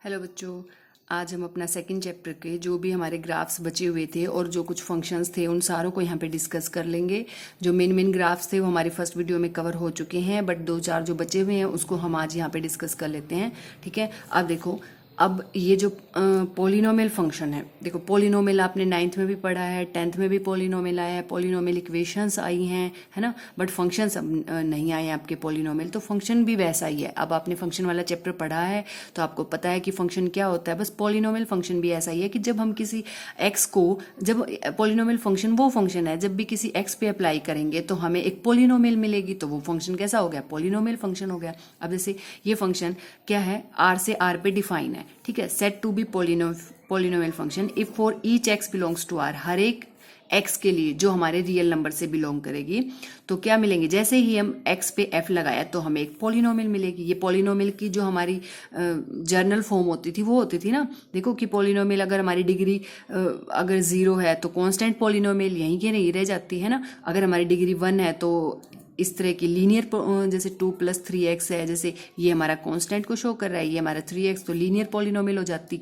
Hello बच्चों, आज हम अपना सेकंड चैप्टर के जो भी हमारे ग्राफ्स बचे हुए थे और जो कुछ फंक्शंस थे उन सारों को यहाँ पे डिस्कस कर लेंगे। जो मेन ग्राफ्स थे वो हमारी फर्स्ट वीडियो में कवर हो चुके हैं, बट दो चार जो बचे हुए हैं उसको हम आज यहाँ पे डिस्कस कर लेते हैं। ठीक है, अब देखो, अब ये जो पोलिनोमियल फंक्शन है, देखो पोलिनोमियल आपने 9th में भी पढ़ा है, 10th में भी पोलिनोमियल आया है, पोलिनोमियल इक्वेशंस आई हैं, है ना, बट फंक्शंस अब नहीं आए हैं आपके पोलिनोमियल। तो फंक्शन भी वैसा ही है। अब आपने फंक्शन वाला चैप्टर पढ़ा है तो आपको पता है कि फंक्शन क्या होता है। बस पोलिनोमियल फंक्शन भी ऐसा ही है कि जब हम किसी एक्स को, जब पोलिनोमियल फंक्शन वो फंक्शन है जब भी किसी एक्स पे अप्लाई करेंगे तो हमें एक पोलिनोमियल मिलेगी, तो वो फंक्शन कैसा हो गया, पोलिनोमियल फंक्शन हो गया। अब जैसे ये फंक्शन क्या है, आर से आर पे डिफाइन है, ठीक है, set to be polynomial function if for each x belongs to R, हर एक एक्स के लिए जो हमारे रियल नंबर से बिलोंग करेगी तो क्या मिलेंगे, जैसे ही हम एक्स पे एफ लगाया तो हमें एक पोलिनोमियल मिलेगी। ये पोलिनोमियल की जो हमारी जर्नल फॉर्म होती थी वो होती थी ना, देखो कि पोलिनोमियल अगर हमारी डिग्री अगर 0 है तो कांस्टेंट पोलिनोमियल यहीं के नहीं रह जाती है ना, अगर हमारी डिग्री 1 है तो इस तरह की लीनियर, जैसे 2 + 3x है, जैसे ये हमारा कांस्टेंट को शो कर रहा है, ये हमारा 3x, तो लीनियर पोलिनोमियल हो जाती।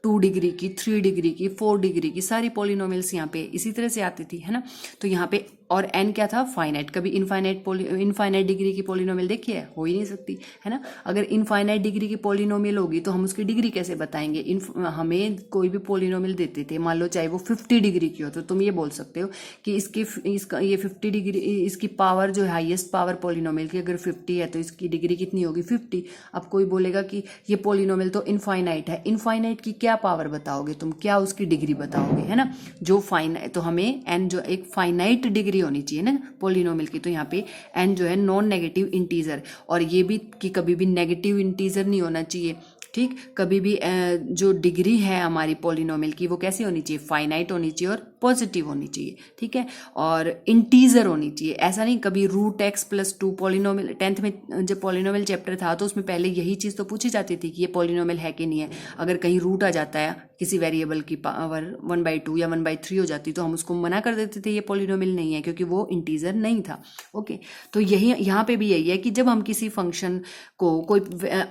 2 डिग्री की, 3 डिग्री की, 4 डिग्री की सारी पोलिनोमियल्स यहाँ पे इसी तरह से आती थी, है ना। तो यहाँ पे और n क्या था, फाइनाइट। कभी इनफाइनाइट डिग्री की पोलिनोमियल देखी है, हो ही नहीं सकती, है ना। अगर इनफाइनाइट डिग्री की पोलिनोमियल होगी तो हम उसकी डिग्री कैसे बताएंगे। हमें कोई भी पोलिनोमियल देते थे, मान लो चाहे वो 50 डिग्री की हो, तो तुम ये बोल सकते हो कि इसका ये 50 डिग्री, इसकी पावर जो है हाईएस्ट पावर पोलिनोमियल की अगर 50 है तो इसकी डिग्री कितनी होगी, 50। अब कोई बोलेगा कि ये पोलिनोमियल तो इनफाइनाइट है, इनफाइनाइट की क्या पावर बताओगे तुम, क्या उसकी डिग्री बताओगे, है ना। जो फाइनाइट, तो हमें n जो एक फाइनाइट डिग्री होनी चाहिए ना पोलिनोमियल की, तो यहाँ पे n जो है नॉन नेगेटिव इंटीजर, और ये भी कि कभी भी नेगेटिव इंटीजर नहीं होना चाहिए, ठीक। कभी भी जो डिग्री है हमारी पोलिनोमियल की वो कैसी होनी चाहिए, फाइनाइट होनी चाहिए और पॉजिटिव होनी चाहिए, ठीक है, और इंटीजर होनी चाहिए। ऐसा नहीं कभी √x+2 पोलिनोमियल, 10th में जब पोलिनोमियल चैप्टर था तो उसमें पहले यही चीज़ तो पूछी जाती थी कि ये पोलिनोमियल है कि नहीं है। अगर कहीं रूट आ जाता है किसी वेरिएबल की पावर 1/2 या 1/3 हो जाती तो हम उसको मना कर देते थे, ये पोलिनोमियल नहीं है क्योंकि वो इंटीजर नहीं था। ओके, तो यही यहाँ पे भी यही है कि जब हम किसी फंक्शन को कोई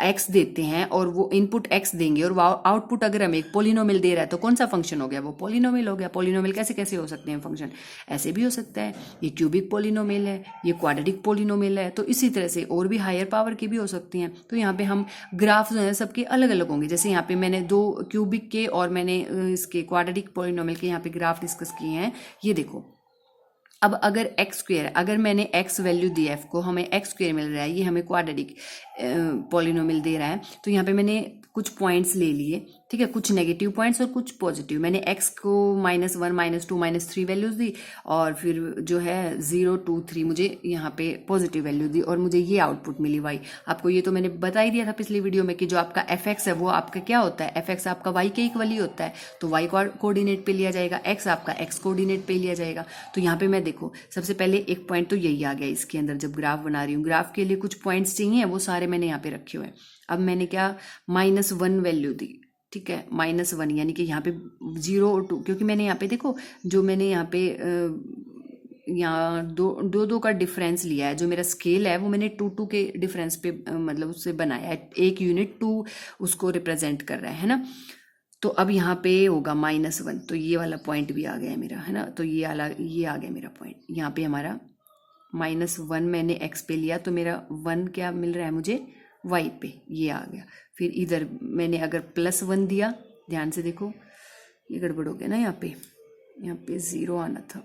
x देते हैं और वो इनपुट x देंगे और आउटपुट अगर हमें एक पोलिनोमियल दे रहा है तो कौन सा फंक्शन हो गया, वो पोलिनोमियल हो गया। पोलिनोमियल कैसे कैसे हो सकते हैं फंक्शन, ऐसे भी हो सकता है, ये क्यूबिक पोलिनोमियल है, ये क्वाड्रेटिक पोलिनोमियल है, तो इसी तरह से और भी हायर पावर की भी हो सकती हैं। तो यहाँ पे हम ग्राफ जो है सबके अलग अलग होंगे। जैसे यहाँ पे मैंने 2 क्यूबिक के और मैंने इसके क्वाड्रेटिक पोलिनोमियल के यहाँ पे ग्राफ डिस्कस किए हैं। ये देखो, अब अगर x², अगर मैंने x वैल्यू दी f को, हमें x² मिल रहा है, ये हमें क्वाड्रेटिक पोलिनोमियल दे रहा है, तो यहाँ पे मैंने कुछ पॉइंट्स ले लिए, ठीक है, कुछ नेगेटिव पॉइंट्स और कुछ पॉजिटिव। मैंने x को -1, -2, -3 वैल्यूज दी और फिर जो है 0, 2, 3 मुझे यहाँ पे पॉजिटिव वैल्यू दी और मुझे ये आउटपुट मिली y। आपको ये तो मैंने बता ही दिया था पिछली वीडियो में कि जो आपका fx है वो आपका क्या होता है, fx आपका y के इक्वल ही होता है, तो y कोऑर्डिनेट पे लिया जाएगा, x आपका x कोऑर्डिनेट पे लिया जाएगा। तो यहाँ पे मैं देखो सबसे पहले एक पॉइंट तो यही आ गया इसके अंदर, जब ग्राफ बना रही हूँ, ग्राफ के लिए कुछ पॉइंट्स चाहिए, वो सारे मैंने यहाँ पे रखे हुए हैं। अब मैंने क्या, -1 वैल्यू दी, ठीक है, -1 यानी कि यहाँ पे 0 और 2, क्योंकि मैंने यहाँ पे देखो जो मैंने यहाँ पे यहाँ दो का डिफरेंस लिया है, जो मेरा स्केल है वो मैंने 2 के डिफरेंस पे मतलब उससे बनाया है, एक यूनिट 2 उसको रिप्रेजेंट कर रहा है ना। तो अब यहाँ पे होगा -1, तो ये वाला पॉइंट भी आ गया मेरा, है ना, तो ये आ गया मेरा पॉइंट। यहाँ पे हमारा -1 मैंने x पे लिया तो मेरा 1 क्या मिल रहा है मुझे, y पे, ये आ गया। फिर इधर मैंने अगर +1 दिया, ध्यान से देखो ये गड़बड़ हो गया ना, यहाँ पे 0 आना था,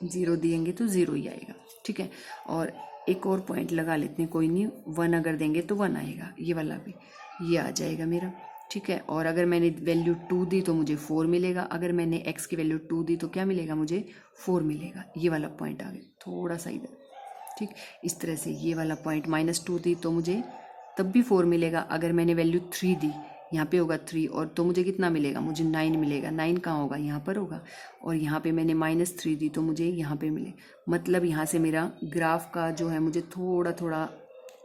0 दिएंगे तो 0 ही आएगा, ठीक है। और एक और पॉइंट लगा लेते हैं, कोई नहीं, 1 अगर देंगे तो 1 आएगा, ये वाला भी ये आ जाएगा मेरा, ठीक है। और अगर मैंने वैल्यू 2 दी तो मुझे 4 मिलेगा, अगर मैंने x की वैल्यू 2 दी तो क्या मिलेगा मुझे, 4 मिलेगा। ये वाला पॉइंट आ गया थोड़ा सा इधर, ठीक, इस तरह से ये वाला पॉइंट, -2 दी तो मुझे तब भी 4 मिलेगा। अगर मैंने वैल्यू 3 दी, यहाँ पे होगा 3, और तो मुझे कितना मिलेगा, मुझे 9 मिलेगा। 9 कहाँ होगा, यहाँ पर होगा, और यहाँ पे मैंने -3 दी तो मुझे यहाँ पे मिले। मतलब यहाँ से मेरा ग्राफ का जो है मुझे थोड़ा थोड़ा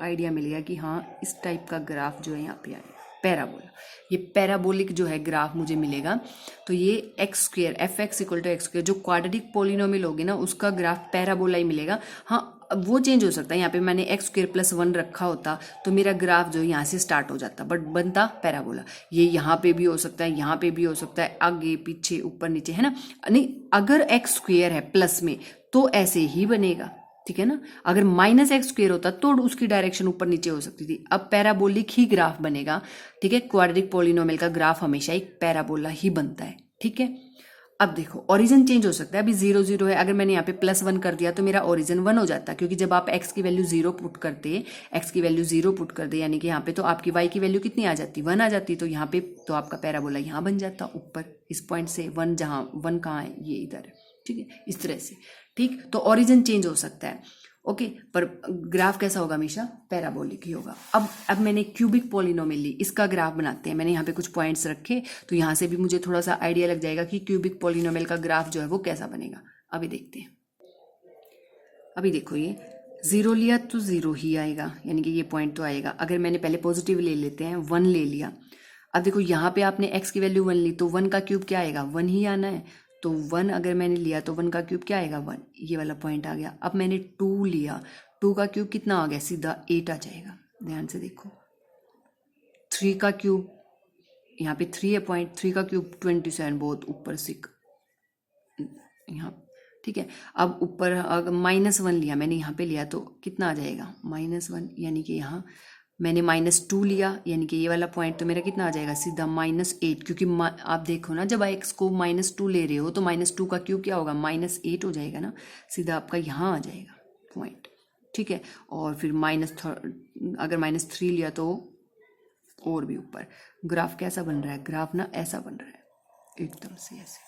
आइडिया मिल गया कि हाँ इस टाइप का ग्राफ जो है यहाँ पे आएगा, पैराबोला। ये पैराबोलिक जो है ग्राफ मुझे मिलेगा, तो ये x² fx = x², जो क्वाड्रेटिक पोलिनोमियल होगी ना उसका ग्राफ पैराबोला ही मिलेगा। हाँ अब वो चेंज हो सकता है, यहाँ पे मैंने एक्स स्क्वायर प्लस 1 रखा होता तो मेरा ग्राफ जो यहाँ से स्टार्ट हो जाता बट बनता पैराबोला। ये यहाँ पे भी हो सकता है, यहाँ पे भी हो सकता है, आगे पीछे ऊपर नीचे, है ना। नहीं, अगर एक्स स्क्वायर है प्लस में तो ऐसे ही बनेगा, ठीक है ना। अगर माइनस एक्स स्क्वायर होता तो उसकी डायरेक्शन ऊपर नीचे हो सकती थी। अब पैराबोलिक ही ग्राफ बनेगा, ठीक है। क्वाड्रेटिक पॉलिनोमियल का ग्राफ हमेशा एक पैराबोला ही बनता है, ठीक है। अब देखो ओरिजिन चेंज हो सकता है, अभी 0 0 है, अगर मैंने यहाँ पे +1 कर दिया तो मेरा ओरिजिन 1 हो जाता, क्योंकि जब आप x की वैल्यू 0 पुट करते, x की वैल्यू 0 पुट कर दे, यानी कि यहाँ पे तो आपकी y की वैल्यू कितनी आ जाती, 1 आ जाती, तो यहाँ पे तो आपका पैराबोला यहाँ बन जाता ऊपर इस पॉइंट से 1, जहाँ 1 कहाँ है, ये इधर है, ठीक है, इस तरह से, ठीक। तो ओरिजिन चेंज हो सकता है, ओके, पर ग्राफ कैसा होगा, हमेशा पैराबोलिक ही होगा। अब मैंने क्यूबिक पॉलिनोमियल ली, इसका ग्राफ बनाते हैं। मैंने यहाँ पे कुछ पॉइंट्स रखे तो यहाँ से भी मुझे थोड़ा सा आइडिया लग जाएगा कि क्यूबिक पॉलिनोमियल का ग्राफ जो है वो कैसा बनेगा। अभी देखते हैं। अभी देखो, ये 0 लिया तो 0 ही आएगा, यानी कि ये पॉइंट तो आएगा। अगर मैंने पहले पॉजिटिव ले लेते हैं, 1 ले लिया। अब देखो यहाँ पे आपने x की वैल्यू 1 ली तो 1 का क्यूब क्या आएगा, 1 ही आना है। तो 1 अगर मैंने लिया तो 1 का क्यूब क्या आएगा, 1, ये वाला पॉइंट आ गया। अब मैंने 2 लिया, 2 का क्यूब कितना आ गया, सीधा 8 आ जाएगा। ध्यान से देखो, 3 का क्यूब, यहाँ पे 3 है पॉइंट, 3 का क्यूब 27, बहुत ऊपर से यहाँ, ठीक है। अब ऊपर अगर -1 लिया मैंने, यहाँ पे लिया तो कितना आ जाएगा, -1, यानी कि यहाँ मैंने -2 लिया, यानी कि ये वाला पॉइंट तो मेरा कितना आ जाएगा, सीधा -8, क्योंकि आप देखो ना, जब x को -2 ले रहे हो तो -2 का क्यूब क्या होगा, -8 हो जाएगा ना, सीधा आपका यहाँ आ जाएगा पॉइंट, ठीक है। और फिर अगर -3 लिया तो और भी ऊपर। ग्राफ कैसा बन रहा है, ग्राफ ना ऐसा बन रहा है, एकदम से ऐसे,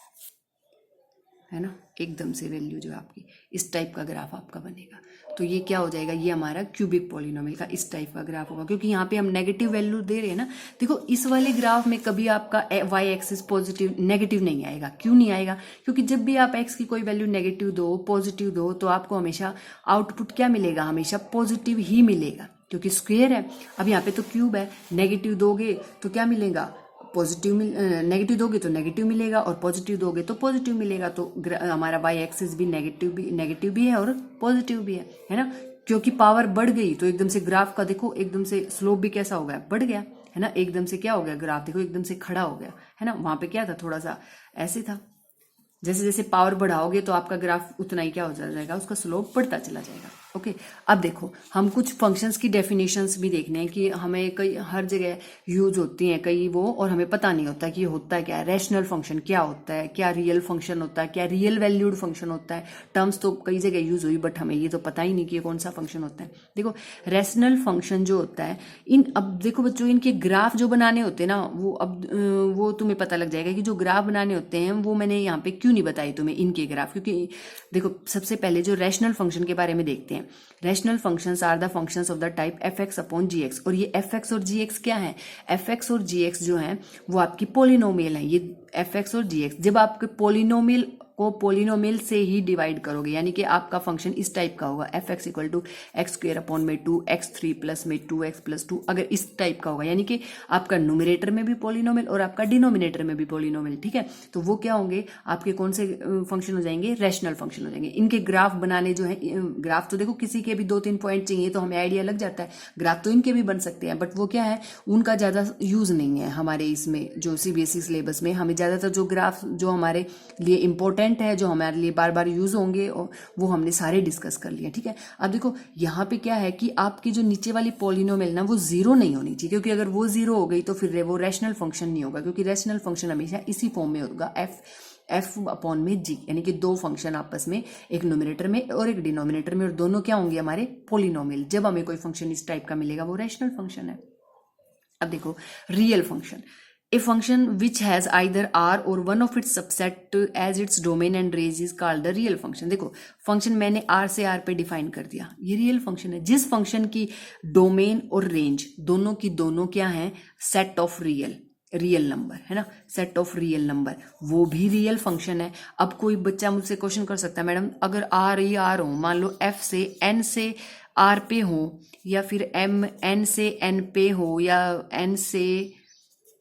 है ना, एकदम से वैल्यू जो आपकी इस टाइप का ग्राफ आपका बनेगा। तो ये क्या हो जाएगा, ये हमारा क्यूबिक पॉलिनोमियल का इस टाइप का ग्राफ होगा, क्योंकि यहाँ पे हम नेगेटिव वैल्यू दे रहे हैं ना। देखो इस वाले ग्राफ में कभी आपका y एक्सिस पॉजिटिव नेगेटिव नहीं आएगा। क्यों नहीं आएगा, क्योंकि जब भी आप x की कोई वैल्यू नेगेटिव दो, पॉजिटिव दो, तो आपको हमेशा आउटपुट क्या मिलेगा, हमेशा पॉजिटिव ही मिलेगा, क्योंकि स्क्वायर है। अब यहाँ पे तो क्यूब है, नेगेटिव दोगे तो क्या मिलेगा, पॉजिटिव नेगेटिव दोगे तो नेगेटिव मिलेगा, और पॉजिटिव दोगे तो पॉजिटिव मिलेगा। तो हमारा y एक्सिस भी नेगेटिव भी है और पॉजिटिव भी है ना। क्योंकि पावर बढ़ गई तो एकदम से ग्राफ का देखो, एकदम से स्लोप भी कैसा हो गया, बढ़ गया, है ना। एकदम से क्या हो गया, ग्राफ देखो एकदम से खड़ा हो गया, है ना। वहां पे क्या था, थोड़ा सा ऐसे था। जैसे जैसे पावर बढ़ाओगे तो आपका ग्राफ उतना ही क्या हो जाएगा, उसका स्लोप बढ़ता चला जाएगा, ओके। अब देखो, हम कुछ फंक्शंस की डेफिनेशंस भी देखने हैं कि हमें कई हर जगह यूज होती हैं कई वो, और हमें पता नहीं होता कि ये होता है क्या है, रैशनल फंक्शन क्या होता है, क्या रियल फंक्शन होता है, क्या रियल वैल्यूड फंक्शन होता है। टर्म्स तो कई जगह यूज हुई, बट हमें ये तो पता ही नहीं कि ये कौन सा फंक्शन होता है। देखो रैशनल फंक्शन जो होता है, अब देखो बच्चों, इनके ग्राफ जो बनाने होते हैं ना, वो तुम्हें पता लग जाएगा कि जो ग्राफ बनाने होते हैं वो मैंने यहाँ पे क्यों नहीं बताई तुम्हें इनके ग्राफ, क्योंकि देखो सबसे पहले जो रैशनल फंक्शन के बारे में देखते हैं। Rational functions are the functions of the type fx upon gx। और ये fx और gx क्या है, fx और gx जो है वो आपकी पोलिनोमियल है। ये fx और gx जब आपके पोलिनोमियल को पोलिनोमियल से ही डिवाइड करोगे, यानी कि आपका फंक्शन इस टाइप का होगा, fx equal to x square upon में 2 x3 प्लस में 2x प्लस 2, अगर इस टाइप का होगा, यानी कि आपका न्यूमरेटर में भी पोलिनोमियल और आपका डिनोमिनेटर में भी पोलिनोमियल, ठीक है। तो वो क्या होंगे, आपके कौन से फंक्शन हो जाएंगे, रैशनल फंक्शन हो जाएंगे। इनके ग्राफ बनाने जो है, ग्राफ तो देखो किसी के भी 2-3 पॉइंट चाहिए तो हमें आइडिया लग जाता है, ग्राफ तो इनके भी बन सकते हैं, बट वो क्या है, उनका ज़्यादा यूज नहीं है हमारे इसमें जो CBSE सिलेबस में। हमें ज़्यादातर जो ग्राफ जो हमारे लिए इंपॉर्टेंट है, जो हमारे लिए बार बार यूज होंगे, वो हमने सारे डिस्कस कर लिए, ठीक है। अब देखो यहाँ पे क्या है कि आपकी जो नीचे वाली पॉलिनोमियल ना वो 0 नहीं होनी चाहिए, क्योंकि अगर वो 0 हो गई तो फिर वो रैशनल फंक्शन नहीं होगा, क्योंकि रैशनल फंक्शन हमेशा इसी फॉर्म में होगा, एफ अपॉन में जी, यानी कि दो फंक्शन आपस में, एक न्यूमरेटर में और एक डिनोमिनेटर में, और दोनों क्या होंगे हमारे पोलिनोमियल। जब हमें कोई फंक्शन इस टाइप का मिलेगा वो रैशनल फंक्शन है। अब देखो real function, a function which has either r or one of its subset as its domain and range is called the real function। देखो फंक्शन मैंने r से r पे डिफाइन कर दिया, ये रियल फंक्शन है। जिस फंक्शन की डोमेन और रेंज दोनों की दोनों क्या है, सेट ऑफ रियल नंबर, है ना, सेट ऑफ रियल नंबर, वो भी रियल फंक्शन है। अब कोई बच्चा मुझसे क्वेश्चन कर सकता है, मैडम अगर r हो, मान लो f से n से r पे हो, या फिर m n से n पे हो, या n से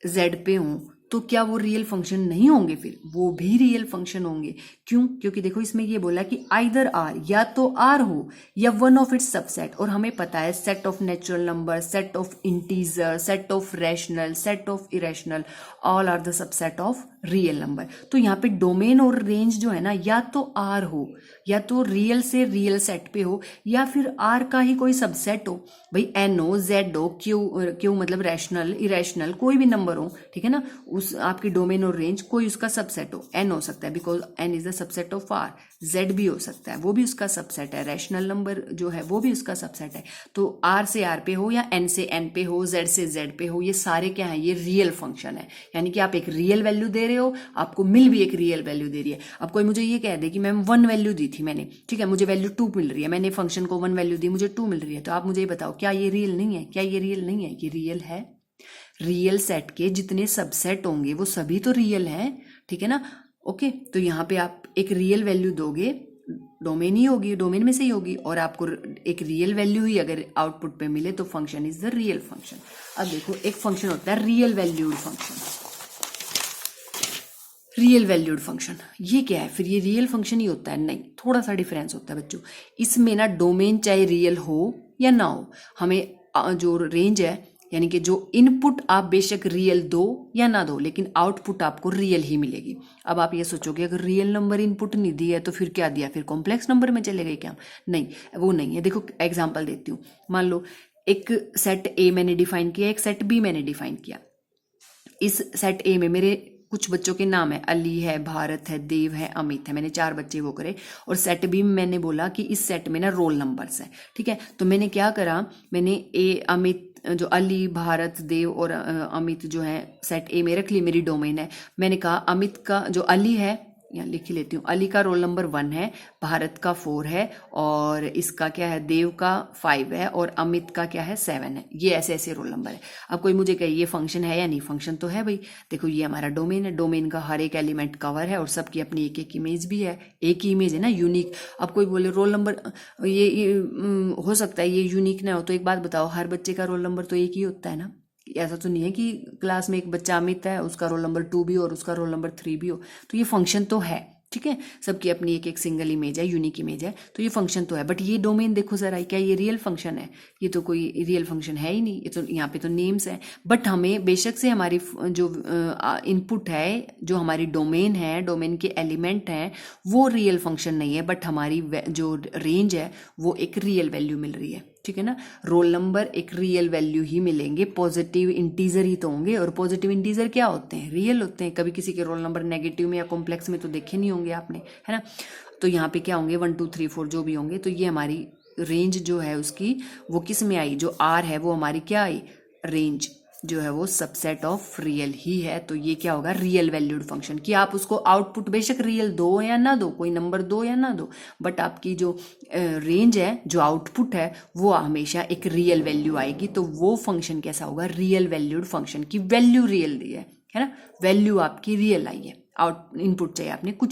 z पे हूँ, तो क्या वो रियल फंक्शन नहीं होंगे? फिर वो भी रियल फंक्शन होंगे। क्यों? क्योंकि देखो इसमें ये बोला कि आइदर आर, या तो आर हो या वन ऑफ इट्स सबसेट, और हमें पता है set of natural number, set of integer, set of rational, set of irrational, all are the subset of real number. तो यहाँ पे डोमेन और रेंज जो है ना, या तो आर हो, या तो रियल से रियल सेट पे हो, या फिर आर का ही कोई सबसेट हो। भाई एन हो, जेड हो, क्यू मतलब रैशनल, इरेशनल, कोई भी नंबर हो, ठीक है ना, उस आपकी डोमेन और रेंज कोई उसका सबसेट हो। एन हो सकता है because N is the subset of R. Z भी हो सकता है, वो भी उसका सबसेट है। रैशनल नंबर जो है वो भी उसका सबसेट है। तो आर से आर पे हो, या एन से एन पे हो, जेड से जेड पे हो, ये सारे क्या है? ये रियल फंक्शन है। यानी कि आप एक रियल वैल्यू दे रहे हो, आपको मिल भी एक रियल वैल्यू दे रही है। अब कोई मुझे ये कह दे कि मैम 1 वैल्यू दी थी मैंने, ठीक है, मुझे वैल्यू 2 मिल रही है, मैंने फंक्शन को 1 वैल्यू दी, मुझे 2 मिल रही है, तो आप मुझे बताओ क्या ये रियल नहीं है? क्या ये रियल नहीं है? ये रियल है। रियल सेट के जितने सबसेट होंगे वो सभी तो रियल हैं, ठीक है ना। ओके, तो यहाँ पे आप एक रियल वैल्यू दोगे, डोमेन ही होगी, डोमेन में से ही होगी, और आपको एक रियल वैल्यू ही अगर आउटपुट पे मिले तो function is the real function. अब देखो एक फंक्शन होता है real valued function. Real valued function ये क्या है? फिर ये रियल फंक्शन ही होता है? नहीं, थोड़ा सा डिफरेंस होता है बच्चों। इसमें ना डोमेन चाहे रियल हो या ना हो, हमें जो रेंज है, यानी कि जो इनपुट आप बेशक रियल दो या ना दो, लेकिन आउटपुट आपको रियल ही मिलेगी। अब आप ये सोचोगे अगर रियल नंबर इनपुट नहीं दिया है तो फिर क्या दिया? फिर कॉम्प्लेक्स नंबर में चले गए क्या? नहीं, वो नहीं है। देखो एग्जांपल देती हूँ। मान लो एक सेट ए मैंने डिफाइन किया, एक सेट बी मैंने डिफाइन किया। इस सेट ए में मेरे कुछ बच्चों के नाम है, अली है, भारत है, देव है, अमित है, मैंने 4 बच्चे वो करे। और सेट बी में मैंने बोला कि इस सेट में ना रोल नंबर्स है, ठीक है। तो मैंने क्या करा, मैंने अमित जो अली, भारत, देव और अमित जो है सेट ए में रख ली, मेरी डोमेन है। मैंने कहा अमित का जो अली है, यहाँ लिख ही लेती हूँ, अली का रोल नंबर 1 है, भारत का 4 है, और इसका क्या है, देव का 5 है, और अमित का क्या है, 7 है। ये ऐसे ऐसे रोल नंबर है। अब कोई मुझे कहे ये फंक्शन है या नहीं? फंक्शन तो है भाई। देखो ये हमारा डोमेन है, डोमेन का हर एक एलिमेंट कवर है, और सबकी अपनी एक एक इमेज भी है। एक ही इमेज है ना, यूनिक। अब कोई बोले रोल नंबर ये हो सकता है ये यूनिक ना हो, तो एक बात बताओ, हर बच्चे का रोल नंबर तो एक ही होता है ना। ऐसा तो नहीं है कि क्लास में एक बच्चा अमित है, उसका रोल नंबर 2 भी हो और उसका रोल नंबर 3 भी हो। तो ये फंक्शन तो है, ठीक है, सबकी अपनी एक एक सिंगल इमेज है, यूनिक इमेज है, तो ये फंक्शन तो है। बट ये डोमेन देखो जरा, क्या ये रियल फंक्शन है? ये तो कोई रियल फंक्शन है ही नहीं। ये तो यहाँ पे तो नेम्स है। बट हमें बेशक से हमारी जो इनपुट है, जो हमारी डोमेन है, डोमेन के एलिमेंट हैं, वो रियल फंक्शन नहीं है, बट हमारी जो रेंज है वो एक रियल वैल्यू मिल रही है, ठीक है ना। रोल नंबर एक रियल वैल्यू ही मिलेंगे, पॉजिटिव इंटीजर ही तो होंगे, और पॉजिटिव इंटीजर क्या होते हैं? रियल होते हैं। कभी किसी के रोल नंबर नेगेटिव में या कॉम्प्लेक्स में तो देखे नहीं होंगे आपने, है ना। तो यहाँ पे क्या होंगे, 1 2 3 4 जो भी होंगे। तो ये हमारी रेंज जो है उसकी वो किस में आई? जो आर है वो हमारी क्या आई? रेंज जो है वो सबसेट ऑफ रियल ही है। तो ये क्या होगा? Real valued function. कि आप उसको आउटपुट बेशक रियल दो या ना दो, कोई नंबर दो या ना दो, बट आपकी जो रेंज है, जो आउटपुट है, वो हमेशा एक रियल वैल्यू आएगी। तो वो फंक्शन कैसा होगा? रियल वैल्यूड फंक्शन की वैल्यू रियल दी है ना, वैल्यू आपकी रियल आई है। आउट इनपुट चाहिए आपने कुछ